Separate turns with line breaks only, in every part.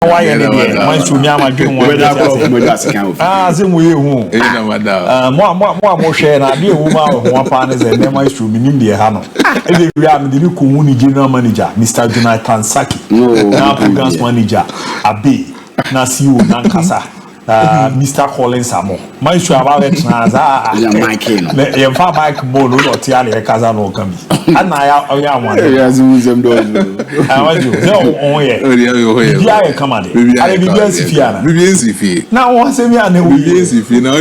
Why any day? Once you never do one. Ah, same way who? More share na be woman one partners and then my true minim the hano. And we are the new community general manager, Mr. Jonathan Saki. Now programs manager, ABOU. Na CEO Nankasa. Mr. Collins Amo. My true about it na
Mike.
You fa Mike Bolo or Tiali Kaza no come. And I one. I want you. No, yeah, come on. I be BNC. Now, once a year, no BNC. Now,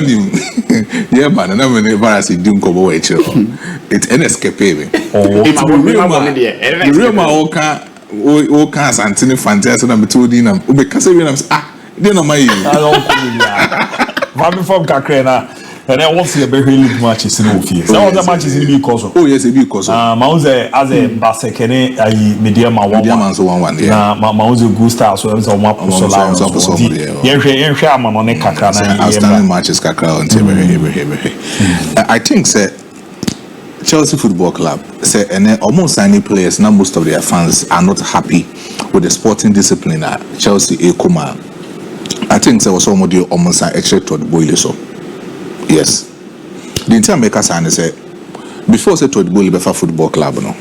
yeah, but I'm an embarrassing doom cover. It's an escape. It's a real Oka Antony Fantastic number 2 dinam. Because they know my. Vami from Kakrena. And I want to see a very league matches in Ofia. Some of the matches in because of. Oh, yes, it because of. Mauze as a Basekene, a medium one. Yeah, Mauze Gusta, so I'm some more Solar. Yeah, on a Kakana. Outstanding matches, Kakra, and I think, sir, Chelsea Football Club, say, and almost any players, now most of their fans are not happy with the sporting discipline at Chelsea Ekoma. I think there was somebody almost an extra to the boiler so. Yes. The entire maker said before say to the boiler before Football Club, no,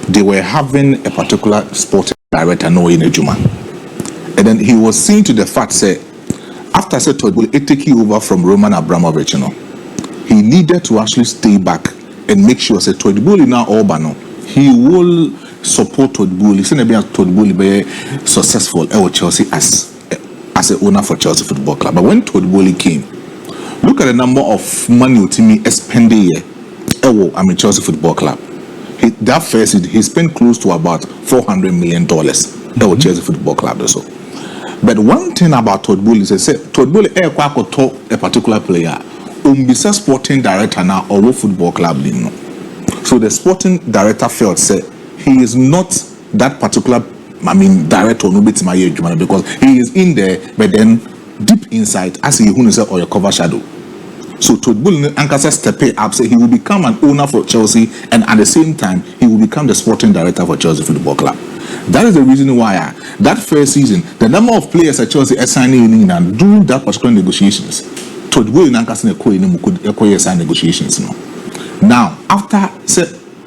they were having a particular sporting director no in a Juma. And then he was seen to the fact say after said to the boiler it take you over from Roman Abramovich, you know, he needed to actually stay back and make sure that Todibuli now Obano he will support Todibuli. He be Todibuli be successful at Chelsea as a owner for Chelsea Football Club. But when Todibuli came, look at the number of money Timmy spent a year. Chelsea Football Club. That first he spent close to about $400 million at Chelsea Football Club also. But one thing about Todibuli is that Todibuli a particular player. Umbisa sporting director now or football club no. So the sporting director felt say he is not that particular director no bit my age because he is in there but then deep inside as he who or your cover shadow. So Todibuli Ankasa step up say he will become an owner for Chelsea and at the same time he will become the sporting director for Chelsea Football Club. That is the reason why that first season the number of players at Chelsea are signing in and doing that particular negotiations. Todibuli Nankasa could sign negotiations no. Now after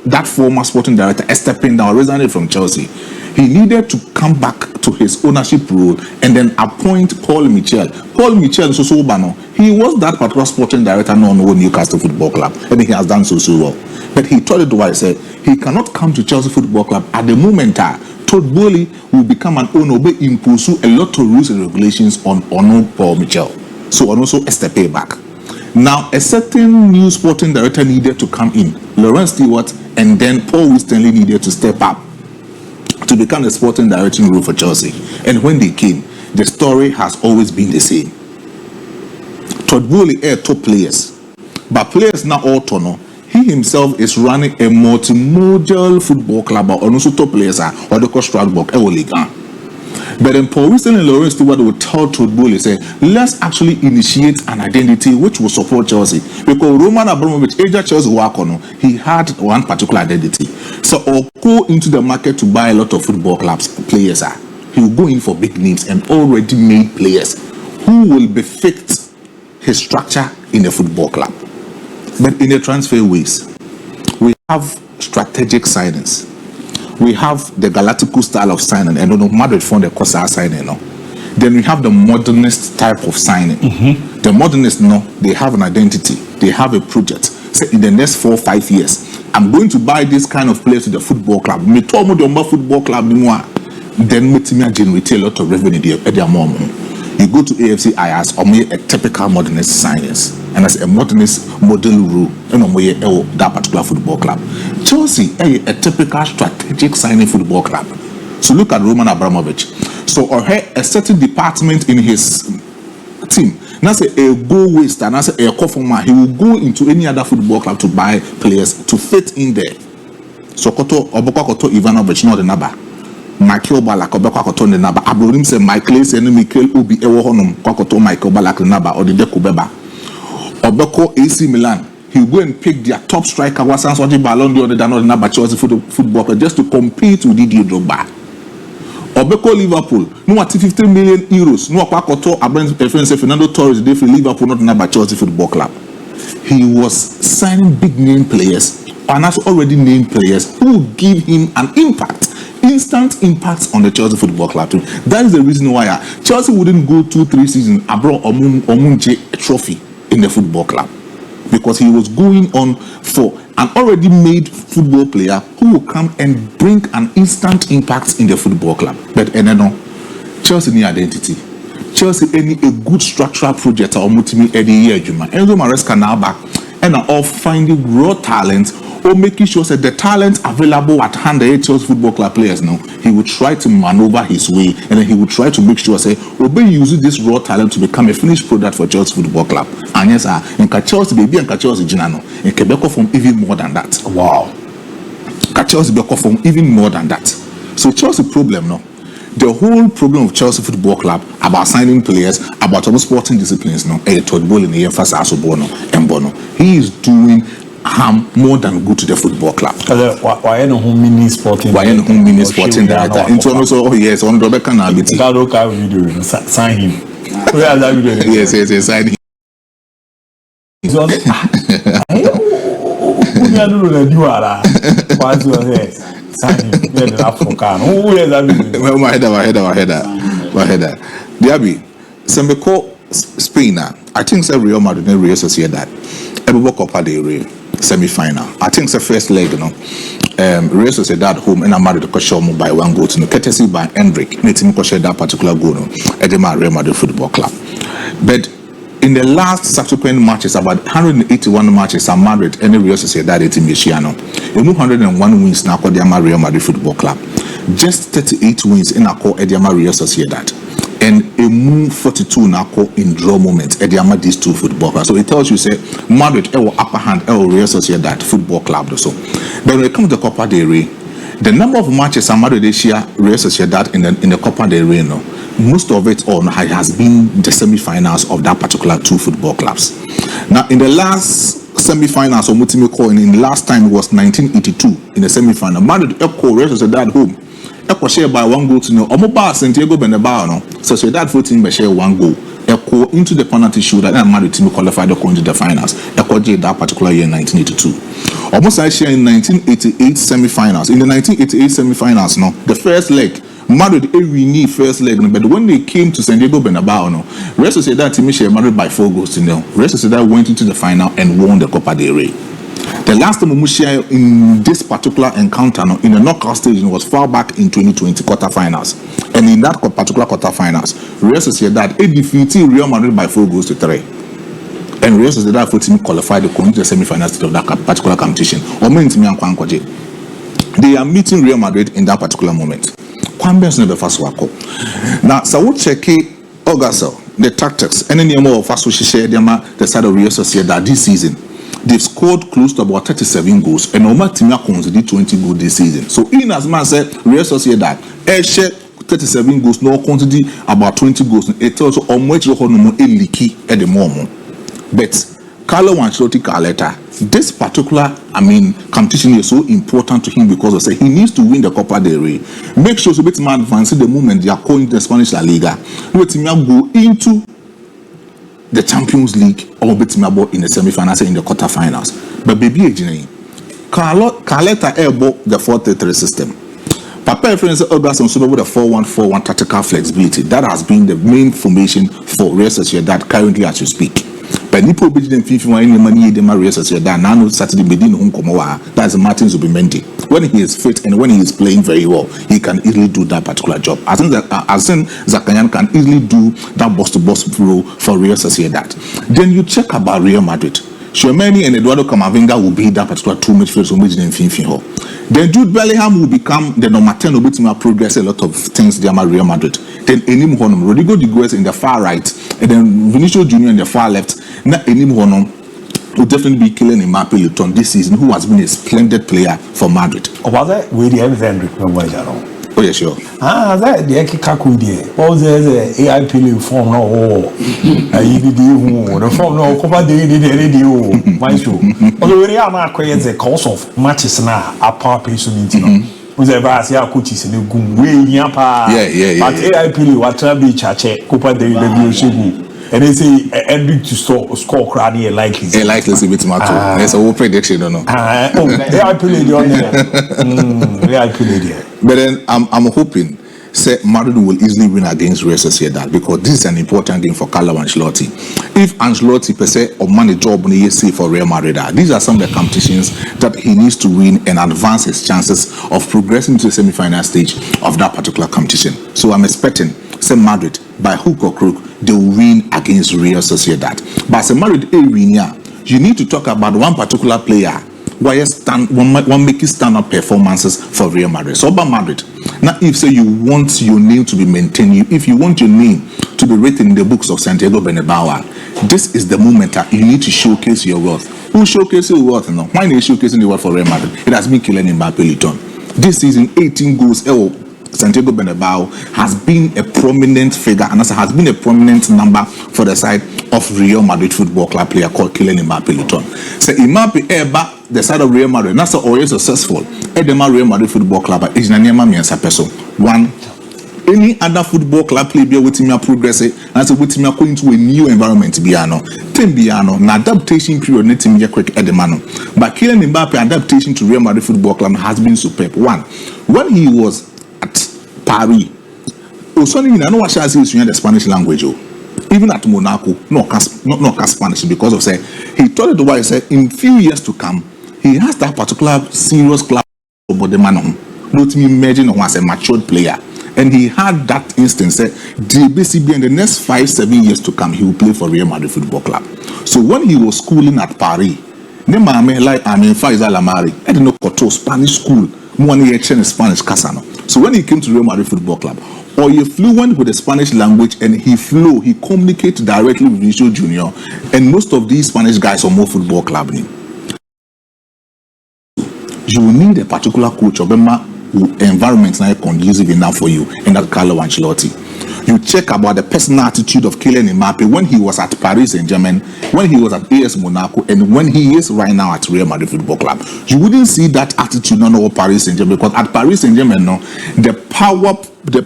that former sporting director stepping down resigning from Chelsea, he needed to come back to his ownership role and then appoint Paul Michel. Paul Michel so bano. He was that particular sporting director known as Newcastle Football Club and he has done so well. But he told it why he said he cannot come to Chelsea Football Club at the moment. Todibuli will become an owner but impose a lot of rules and regulations on Paul Michel. So and also a step back. Now a certain new sporting director needed to come in, Lawrence Stewart, and then Paul Winstanley needed to step up to become the sporting directing role for Chelsea. And when they came, the story has always been the same. Todibuli are top players, but players now all turn. He himself is running a multimodal football club, or also top players are or the Strasbourg League. But then Paul Wilson and Lawrence Stewart will tell Todibuli, say, let's actually initiate an identity which will support Chelsea. Because Roman Abramovich, Chelsea he had one particular identity. So I'll go into the market to buy a lot of football clubs, players are. He will go in for big names and already made players who will befit his structure in a football club. But in the transfer ways, we have strategic signings. We have the Galactical style of signing, and Madrid found the Cosa signing. No? Then we have the modernist type of signing. Mm-hmm. The modernists, they have an identity, they have a project. So in the next 4 or 5 years, I'm going to buy this kind of players to the football club. Me told me the football club then me generate a lot of revenue at their moment. You go to AFC IAS or a typical modernist signings. And as a modernist model rule, that particular football club. Chelsea, a typical strategic signing football club. So look at Roman Abramovich. So a certain department in his team. Now say a go waste and say a co-former, he will go into any other football club to buy players to fit in there. So Koto Ivanovic, not the number. Michael Balak Obeko Koto the number. Abrodim say Michael say Michael Obi Ewo Honum Koto Michael Balak the number or the Deku Beba. Obeko AC Milan. He will go and pick their top striker, Wasan Soji Ballon d'Or, the number Chelsea football club just to compete with Didier Drogba.
Obeko Liverpool, no at 50 million euros, no Aquacoto, a friend Fernando Torres, they for Liverpool, not number Chelsea Football Club. He was signing big name players, and has already named players who will give him an impact, instant impact on the Chelsea Football Club team. That is the reason why Chelsea wouldn't go 2-3 seasons abroad Omunje trophy in the football club, because he was going on for an already made football player who will come and bring an instant impact in the football club. But Chelsea need identity. Chelsea any a good structural project or multi every year Juma. Enzo Maresca now back and are finding raw talent or making sure that the talent available at hand the Chelsea Football Club players now, he will try to maneuver his way, and then he will try to make sure say Obe using this raw talent to become a finished product for Chelsea Football Club. And yes, in Chelsea baby and Chelsea Ginano in Quebec from even more than that. Wow. Chelsea Beko from even more than that. So Chelsea problem now. The whole problem of Chelsea Football Club about signing players, about other sporting disciplines now, he is doing harm more than good to the football club.
Why no mini sporting?
Why no mini sporting director? Into also, oh yes, on Rebecca Nabiti.
Video sign him. Where are that video?
Yes, sign him.
He's on. We are doing you are. What's your head? Sign him. Where the African? Who is that video?
Well, my header. DIABY. Sembeko Spain. I think it's Real Madrid and Real Sociedad. ABOU Copa del Rey semi-final. I think it's the first leg, you know. Real Sociedad home and I'm married to Koshomo by 1 goal to no courtesy by Hendrik. Netim Koshe that particular goal, no. Edema Real Madrid Football Club. But in the last subsequent matches, about 181 matches, are Madrid and Real Sociedad team Michiano. 101 wins now called the Real Madrid Football Club. Just 38 wins in a call Ediama Real Sociedad. And a move 42 now in draw moment at the these two football clubs. So it tells you say Madrid upper hand Real Sociedad Football Club also. Then when it comes to Copa del Rey, the number of matches Madrid this year Real Sociedad in the Copa del Rey, no, most of it all has been the semi-finals of that particular two football clubs. Now in the last semi-finals or multi-call in the last time was 1982 in the semi-final. Madrid Real Sociedad home. Echo share by 1 goal to no. Omoba Santiago Bernabeu no. So that 14 may share 1 goal. Echo into the penalty shootout and Madrid team qualified to go into the finals. Echo J that particular year in 1982. Almost I share in 1988 semi-finals. In the 1988 semi-finals, no, the first leg, Madrid need first leg, no, but when they came to Santiago Bernabeu, no, Real Sociedad team share Madrid by 4 goals to nil. Real Sociedad went into the final and won the Copa del Rey. The last time we share in this particular encounter in the knockout stage was far back in 2020 quarterfinals. And in that particular quarterfinals, Real Sociedad defeated Real Madrid by 4 goals to 3. And Real Sociedad for team qualified to go into the semi-finals of that particular competition. They are meeting Real Madrid in that particular moment. Now, so we'll check the tactics and any more of us who share the side of Real Sociedad this season. They've scored close to about 37 goals, and Omar Timia conceded 20 goals this season. So, in as much as Real Sociedad, share 37 goals, no conceded about 20 goals. It also on which the whole leaky at the moment. But Carlo Ancelotti Carleta, this particular, competition is so important to him because he needs to win the Copa del Rey. Make sure so bit man advance the moment they are calling the Spanish La Liga. Let Timia go into the Champions League or Betimabo in the semi-finals and in the quarterfinals. But baby Carleta elbow the 4-3-3 system. Papa reference August on Super Bowl the 4-1-4-1 tactical flexibility. That has been the main formation for Real Sociedad currently as you speak. But Nipo Bidden FIFA any money the Real Sociedad now Saturday Bedin Hunkomoa. That's Martin Zubimendi. When he is fit and when he is playing very well, he can easily do that particular job. I think that Zakanyan can easily do that boss-to-boss role for Real Sociedad. Then you check about Real Madrid. Tchouameni and Eduardo Camavinga will be that particular two midfielders who made in FIFA. Then Jude Bellingham will become the number 10 who will progress a lot of things there at Real Madrid. Then Enim Honum, Rodrigo de Guez in the far right, and then Vinicius Junior in the far left. Now Enim Honum will definitely be killing Mbappe Luton this season, who has been a splendid player for Madrid.
Oh, was that we the Hendrik?
Oh yeah, sure.
That the Ekikaku there. All the AI pilling form no. The form no. Copa de radio. My show. Although we are not quite the course of matches now. A power pace unit. was a vast coaches in the gum way yapa.
Yeah.
But AIP what be chache Copa de Review. And they say ending to score cranny likely.
A likely to be tomato. There's a whole prediction, no.
AIP
But then I'm hoping say Madrid will easily win against Real Sociedad because this is an important game for Carlo Ancelotti. If Ancelotti per se or manage job on the ESC for Real Madrid, these are some of the competitions that he needs to win and advance his chances of progressing to the semi-final stage of that particular competition. So I'm expecting say Madrid by hook or crook they will win against Real Sociedad. But say Madrid you need to talk about one particular player one making stand-up performances for Real Madrid. So about Madrid, now if say you want your name to be maintained, if you want your name to be written in the books of Santiago Bernabeu, this is the moment that you need to showcase your wealth. Who showcases your wealth? No, why are you showcasing the wealth for Real Madrid? It has been Kylian Mbappé. This season, 18 goals. Santiago Bernabeu has been a prominent figure and has been a prominent number for the side of Real Madrid Football Club player called Kylian Mbappé. So Mbappé the side of Real Madrid, that's always successful. Edema Real Madrid Football Club is one. Any other football club player with me progressing and so with me going into a new environment biano. Na adaptation period net me quick edemano. But Kylian Mbappé adaptation to Real Madrid Football Club has been superb. One, when he was at Paris, also I know what shall say is the Spanish language. Even at Monaco, not Spanish because of say he told it why he said in few years to come he has that particular serious club about the man. Not me imagine him as a matured player. And he had that instance that basically in the next 5-7 years to come, he will play for Real Madrid Football Club. So when he was schooling at Paris, Faisal Lamari, I didn't know Koto Spanish school, Spanish Casano. So when he came to Real Madrid Football Club, or he fluent with the Spanish language and he communicates directly with Vinicius Junior, and most of these Spanish guys are more football club. You need a particular coach or environment now conducive enough for you, and that's Carlo Ancelotti. You check about the personal attitude of Kylian Mbappé when he was at Paris Saint-Germain, when he was at AS Monaco, and when he is right now at Real Madrid Football Club. You wouldn't see that attitude on Paris Saint-Germain because at Paris Saint-Germain, the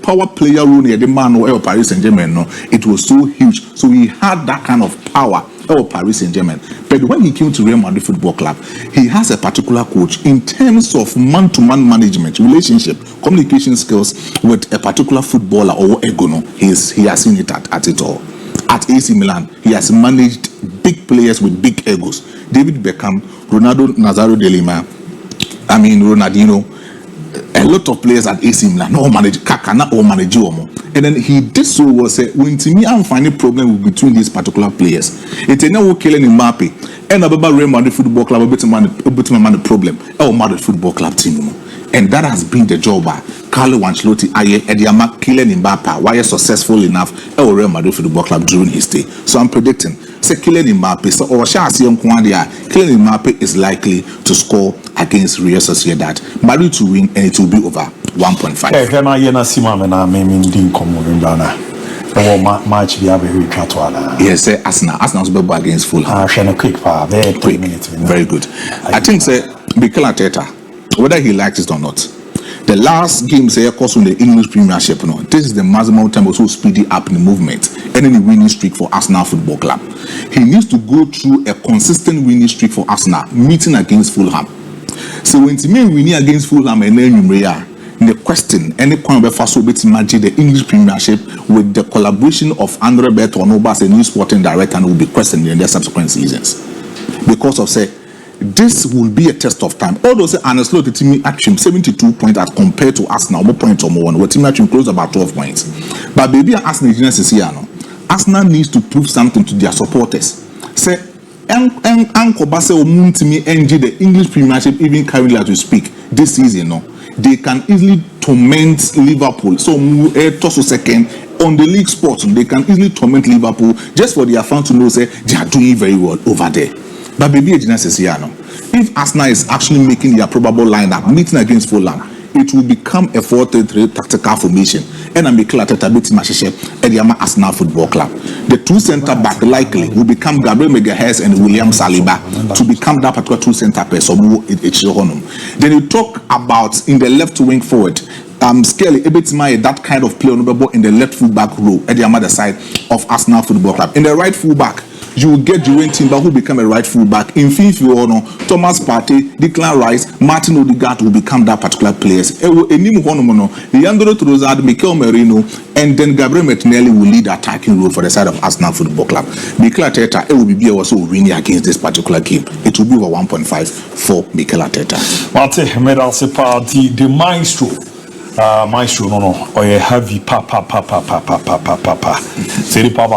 power player role near the man or Paris Saint-Germain, it was so huge. So he had that kind of power. Paris Saint-Germain. But when he came to Real Madrid Football Club, he has a particular coach in terms of man-to-man management, relationship, communication skills with a particular footballer or egono. He has seen it at it all. At AC Milan, he has managed big players with big egos. David Beckham, Ronaldo Nazario de Lima, Ronaldinho, a lot of players at AC Milan, no manage Kakana or manage Omo. And then he did so was say, when to me I'm finding problem between these particular players. It's now Kylian Mbappé and about Real Madrid Football Club a bit man the problem. Madrid Football Club team. And that has been the job by Carlo Ancelotti Ediama Kylian Mbappé why successful enough Real Madrid Football Club during his stay. So I'm predicting say Kylian Mbappé Kylian Mbappé is likely to score against Real Sociedad. Madrid to win and it will be over 1.5. Yes, say Arsenal's battle against Fulham. Quick. Very good. I think say Mikel Arteta, whether he likes it or not, the last game say course on the English Premiership, this is the maximum time also speedy up in the movement and in the winning streak for Arsenal Football Club. He needs to go through a consistent winning streak for Arsenal, meeting against Fulham. So when to me winning against Fulham and then the question any kind of first bit imagine the English Premiership with the collaboration of Andre Bertonobas, a new sporting director, and will be questioned in their subsequent seasons because of say this will be a test of time. Although say Ancelotti team action 72 points as compared to Arsenal, more points or more. What team action close about 12 points. But baby Arsenal is here now. Arsenal needs to prove something to their supporters. Say Uncle Basse or Moon to me NG the English Premiership even currently as we speak this season, they can easily torment Liverpool. So Tosso second on the league sports, they can easily torment Liverpool just for their fans to know say they are doing very well over there. But baby is here now. If Arsenal is actually making their probable lineup meeting against Fulham, it will become a 4-3-3 tactical formation. and Mikel Arteta beat Masheshe Ediama Arsenal Football Club. The two centre back likely will become Gabriel Magalhaes and William Saliba to become that particular two centre person. Then you talk about in the left wing forward. Skelly Ebetima, that kind of player in the left full back row at the other side of Arsenal Football Club. In the right full back, you will get Julian Timber who become a right full back. In Fifi Ono, Thomas Partey, Declan Rice, Martin Odegaard will become that particular players. Leandro Trossard, Mikel Merino, and then Gabriel Martinelli will lead the attacking role for the side of Arsenal Football Club. Mikel Arteta, it will be also winning against this particular game. It will be over 1.5 for Mikel Arteta.
Mate, medal se party the maestro. Maestro no, or a heavy papa. Say the papa